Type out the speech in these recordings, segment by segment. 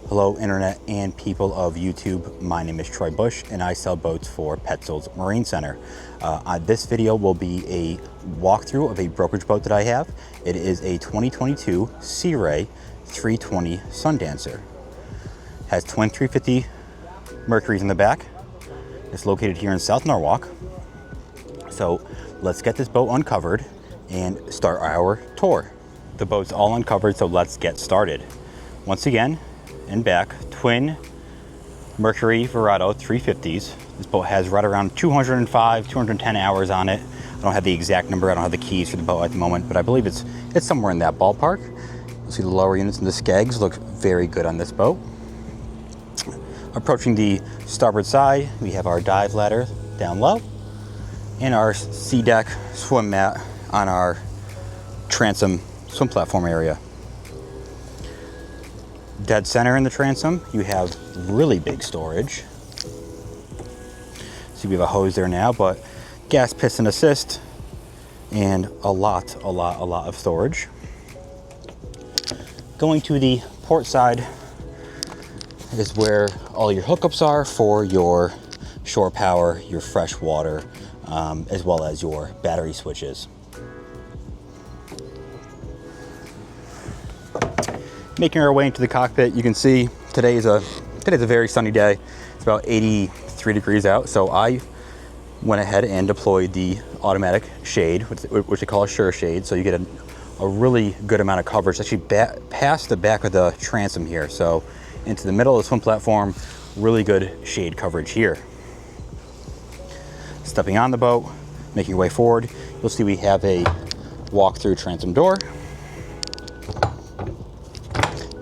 Hello internet and people of YouTube, my name is Troy Bush and I sell boats for Petzl's Marine Center. This video will be a walkthrough of a brokerage boat that I have. It is a 2022 Sea Ray 320 Sundancer. Has twin 350 Mercuries in the back. It's located here in South Norwalk. So let's get this boat uncovered and start our tour. The boat's all uncovered, so let's get started. Once again, and back, twin Mercury Verado 350s. This boat has right around 205, 210 hours on it. I don't have the exact number, I don't have the keys for the boat at the moment, but I believe it's somewhere in that ballpark. You'll see the lower units and the skegs look very good on this boat. Approaching the starboard side, we have our dive ladder down low and our sea deck swim mat on our transom swim platform area. Dead center in the transom, you have really big storage. See, we have a hose there now, but gas piston assist and a lot of storage. Going to the port side is where all your hookups are for your shore power, your fresh water, as well as your battery switches. Making our way into the cockpit, you can see today's a very sunny day. It's about 83 degrees out, so I went ahead and deployed the automatic shade, which they call a sure shade, so you get a really good amount of coverage, actually past the back of the transom here. So into the middle of the swim platform, really good shade coverage here. Stepping on the boat, making your way forward, you'll see we have a walk-through transom door.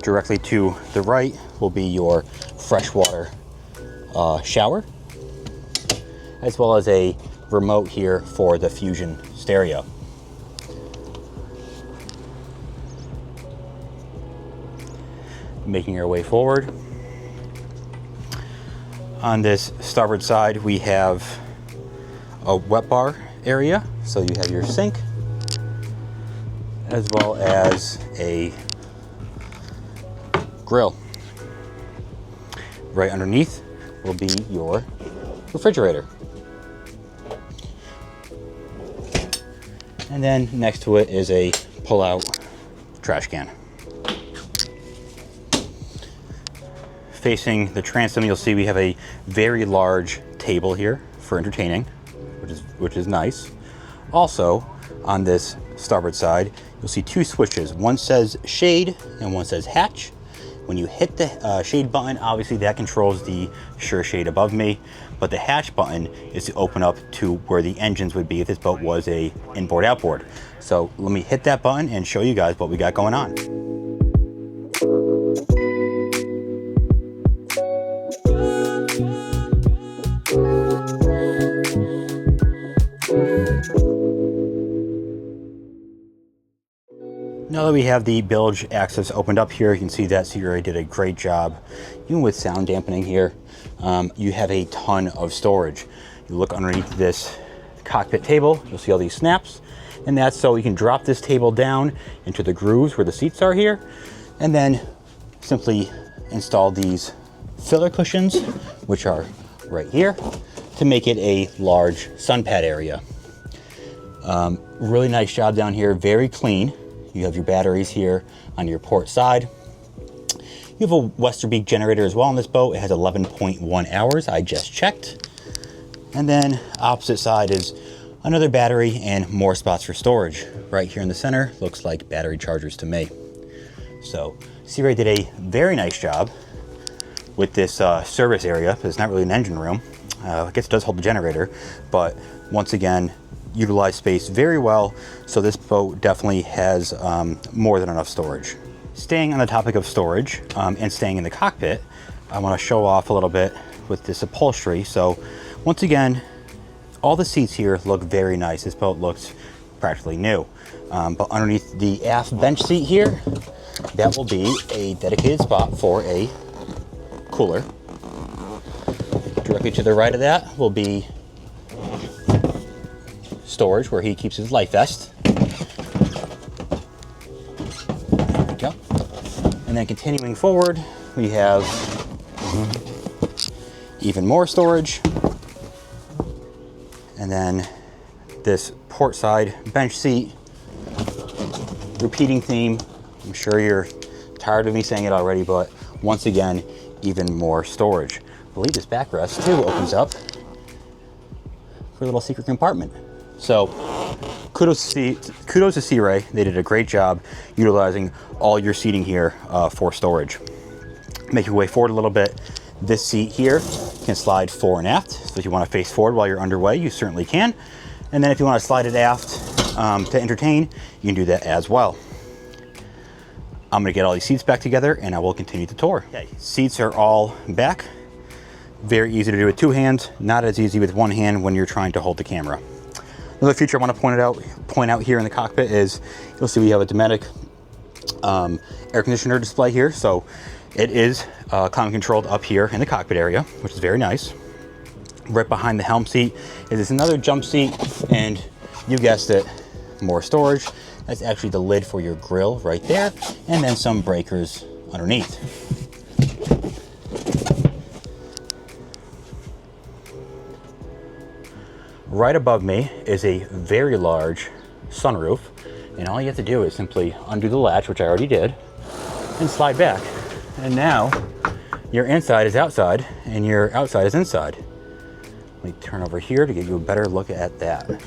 Directly to the right will be your freshwater shower, as well as a remote here for the Fusion stereo. Making our way forward. On this starboard side, we have a wet bar area, so you have your sink, as well as a grill. Right underneath will be your refrigerator. And then next to it is a pull-out trash can. Facing the transom, you'll see we have a very large table here for entertaining, which is nice. Also, on this starboard side, you'll see two switches. One says shade and one says hatch. When you hit the shade button, obviously that controls the sure shade above me, but the hatch button is to open up to where the engines would be if this boat was a inboard outboard. So let me hit that button and show you guys what we got going on. Now that we have the bilge access opened up here, you can see that Sea Ray did a great job. Even with sound dampening here, you have a ton of storage. You look underneath this cockpit table, you'll see all these snaps, and that's so you can drop this table down into the grooves where the seats are here, and then simply install these filler cushions, which are right here, to make it a large sun pad area. Really nice job down here, very clean. You have your batteries here on your port side. You have a Westerbeek generator as well on this boat. It has 11.1 hours, I just checked. And then opposite side is another battery and more spots for storage. Right here in the center, looks like battery chargers to me. So Sea Ray did a very nice job with this service area. It's not really an engine room. I guess it does hold the generator, but once again, utilize space very well, so this boat definitely has more than enough storage. Staying on the topic of storage and staying in the cockpit, I want to show off a little bit with this upholstery. So once again, all the seats here look very nice. This boat looks practically new. But underneath the aft bench seat here, that will be a dedicated spot for a cooler. Directly to the right of that will be storage where he keeps his life vest. There we go. And then continuing forward, we have even more storage. And then this port side bench seat, repeating theme. I'm sure you're tired of me saying it already, but once again, even more storage. I believe this backrest too opens up for a little secret compartment. So kudos to Sea Ray. They did a great job utilizing all your seating here for storage. Make your way forward a little bit. This seat here can slide fore and aft. So if you want to face forward while you're underway, you certainly can. And then if you want to slide it aft to entertain, you can do that as well. I'm gonna get all these seats back together and I will continue the tour. Okay, seats are all back. Very easy to do with two hands, not as easy with one hand when you're trying to hold the camera. Another feature I want to point out here in the cockpit is you'll see we have a Dometic air conditioner display here. So it is climate controlled up here in the cockpit area, which is very nice. Right behind the helm seat is another jump seat, and you guessed it, more storage. That's actually the lid for your grill right there, and then some breakers underneath. Right above me is a very large sunroof, and all you have to do is simply undo the latch, which I already did, and slide back. And now your inside is outside and your outside is inside. Let me turn over here to give you a better look at that.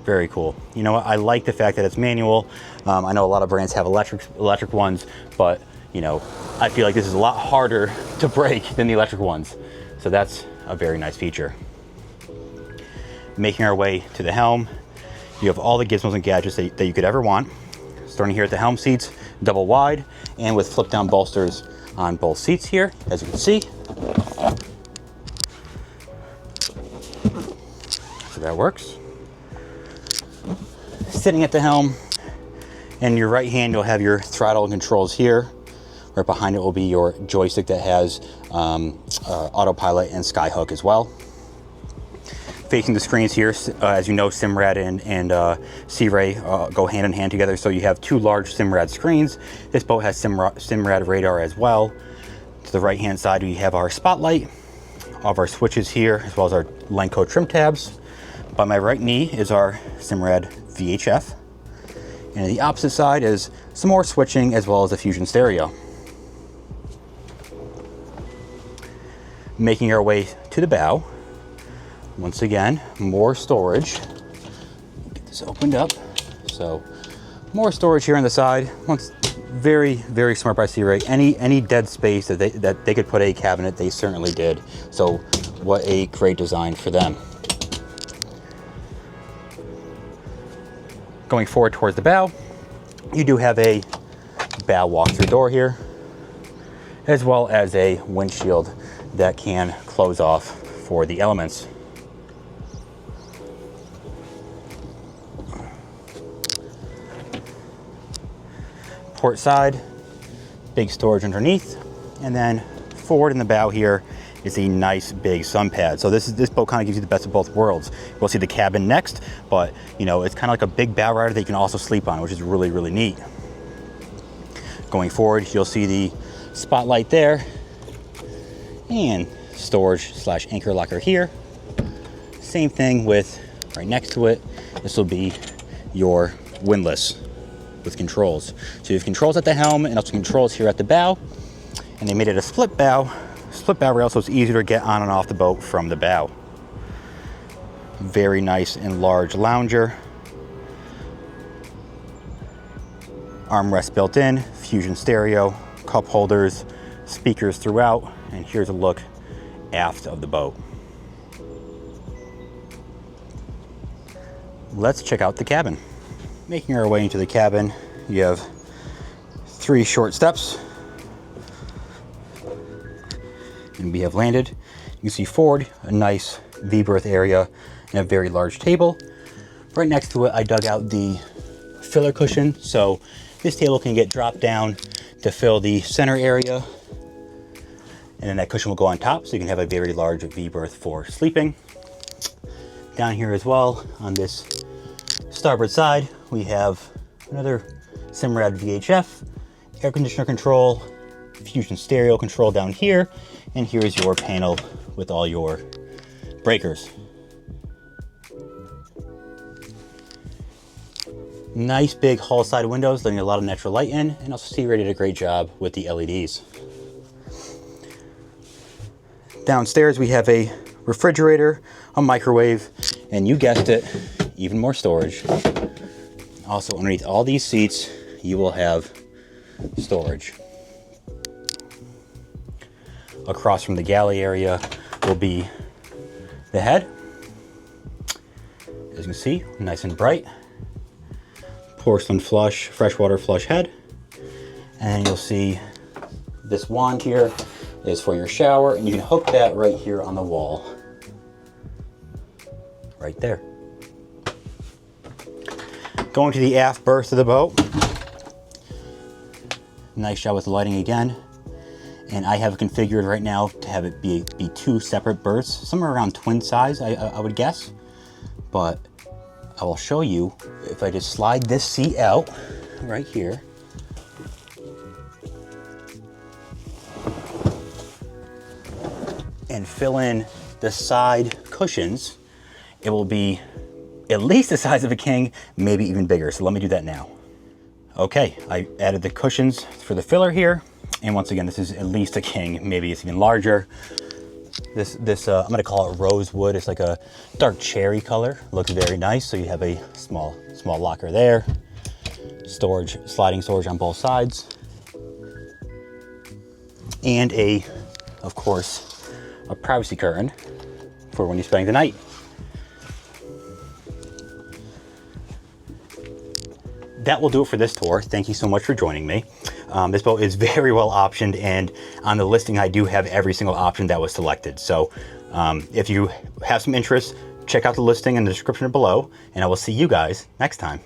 Very cool. You know what? I like the fact that it's manual. I know a lot of brands have electric ones, but you know, I feel like this is a lot harder to break than the electric ones. So that's a very nice feature. Making our way to the helm, you have all the gizmos and gadgets that you could ever want. Starting here at the helm seats, double wide, and with flip down bolsters on both seats here, as you can see. So that works. Sitting at the helm, and your right hand, you'll have your throttle and controls here. Right behind it will be your joystick that has autopilot and skyhook as well. Facing the screens here, as you know, Simrad and Sea Ray go hand in hand together. So you have two large Simrad screens. This boat has Simrad radar as well. To the right hand side, we have our spotlight, all of our switches here, as well as our Lenco trim tabs. By my right knee is our Simrad VHF. And the opposite side is some more switching as well as a Fusion stereo. Making our way to the bow. Once again, more storage. Get this opened up. So more storage here on the side. Very, very smart by Sea Ray. Any dead space that they could put a cabinet, they certainly did. So what a great design for them. Going forward towards the bow, you do have a bow walk-through door here, as well as a windshield that can close off for the elements. Port side, big storage underneath, and then forward in the bow here is a nice big sun pad. So this boat kind of gives you the best of both worlds. We'll see the cabin next, but you know, it's kind of like a big bow rider that you can also sleep on, which is really, really neat. Going forward, you'll see the spotlight there, and storage / anchor locker here. Same thing with right next to it. This will be your windlass with controls. So you have controls at the helm and also controls here at the bow. And they made it a split bow rail, so it's easier to get on and off the boat from the bow. Very nice and large lounger. Armrest built in, Fusion stereo, cup holders, speakers throughout, and here's a look aft of the boat. Let's check out the cabin. Making our way into the cabin, you have 3 short steps, and we have landed. You can see forward, a nice V-berth area and a very large table. Right next to it, I dug out the filler cushion, so this table can get dropped down to fill the center area, and then that cushion will go on top, so you can have a very large V-berth for sleeping. Down here as well, on this starboard side, we have another Simrad VHF. You air conditioner control, Fusion stereo control down here, and here's your panel with all your breakers. Nice big hall side windows, letting a lot of natural light in, and also C-Ray did a great job with the LEDs. Downstairs we have a refrigerator, a microwave, and you guessed it, even more storage. Also underneath all these seats, you will have storage. Across from the galley area will be the head. As you can see, nice and bright. Porcelain flush, freshwater flush head. And you'll see this wand here is for your shower, and you can hook that right here on the wall. Right there. Going to the aft berth of the boat. Nice job with the lighting again. And I have it configured right now to have it be two separate berths, somewhere around twin size, I would guess. But I will show you if I just slide this seat out right here. And fill in the side cushions, it will be at least the size of a king, maybe even bigger. So let me do that now. Okay, I added the cushions for the filler here. And once again, this is at least a king, maybe it's even larger. This I'm gonna call it rosewood. It's like a dark cherry color. Looks very nice. So you have a small locker there. Storage, sliding storage on both sides. And of course, a privacy curtain for when you're spending the night. That will do it for this tour. Thank you so much for joining me. This boat is very well optioned, and on the listing I do have every single option that was selected. So if you have some interest, check out the listing in the description below, and I will see you guys next time.